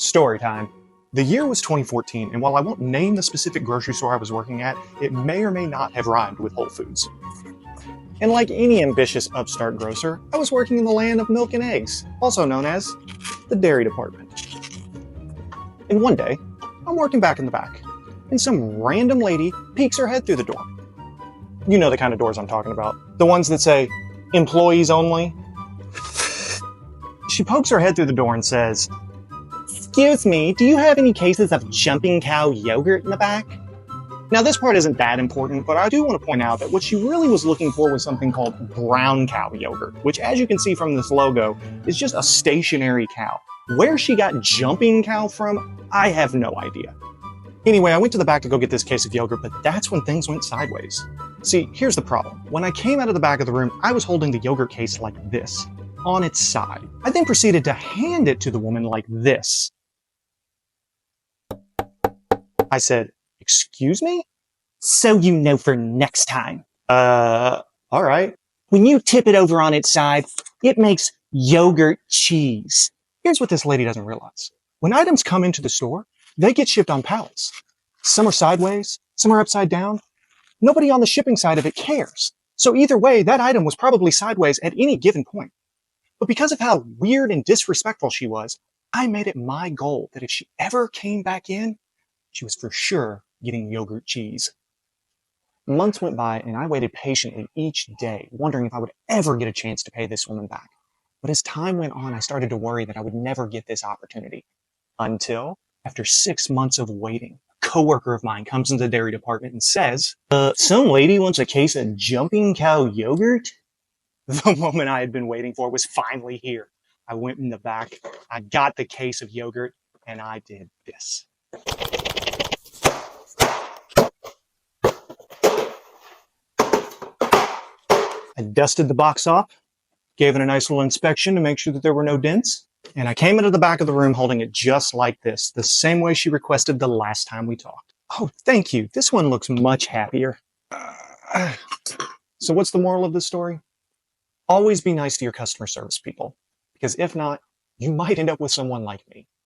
Story time. The year was 2014, and while I won't name the specific grocery store I was working at, it may or may not have rhymed with Whole Foods. And like any ambitious upstart grocer, I was working in the land of milk and eggs, also known as the dairy department. And one day, I'm working back in the back, and some random lady peeks her head through the door. You know the kind of doors I'm talking about. The ones that say, employees only. She pokes her head through the door and says, "Excuse me, do you have any cases of jumping cow yogurt in the back?" Now this part isn't that important, but I do want to point out that what she really was looking for was something called brown cow yogurt, which as you can see from this logo, is just a stationary cow. Where she got jumping cow from, I have no idea. Anyway, I went to the back to go get this case of yogurt, but that's when things went sideways. See, here's the problem. When I came out of the back of the room, I was holding the yogurt case like this, on its side. I then proceeded to hand it to the woman like this. I said, "Excuse me?" "So you know for next time. All right. When you tip it over on its side, it makes yogurt cheese." Here's what this lady doesn't realize. When items come into the store, they get shipped on pallets. Some are sideways, some are upside down. Nobody on the shipping side of it cares. So either way, that item was probably sideways at any given point. But because of how weird and disrespectful she was, I made it my goal that if she ever came back in, she was for sure getting yogurt cheese. Months went by and I waited patiently each day, wondering if I would ever get a chance to pay this woman back. But as time went on, I started to worry that I would never get this opportunity. Until, after 6 months of waiting, a coworker of mine comes into the dairy department and says, "Some lady wants a case of jumping cow yogurt?" The moment I had been waiting for was finally here. I went in the back, I got the case of yogurt, and I did this. I dusted the box off, gave it a nice little inspection to make sure that there were no dents, and I came into the back of the room holding it just like this, the same way she requested the last time we talked. "Oh, thank you. This one looks much happier." So what's the moral of this story? Always be nice to your customer service people, because if not, you might end up with someone like me.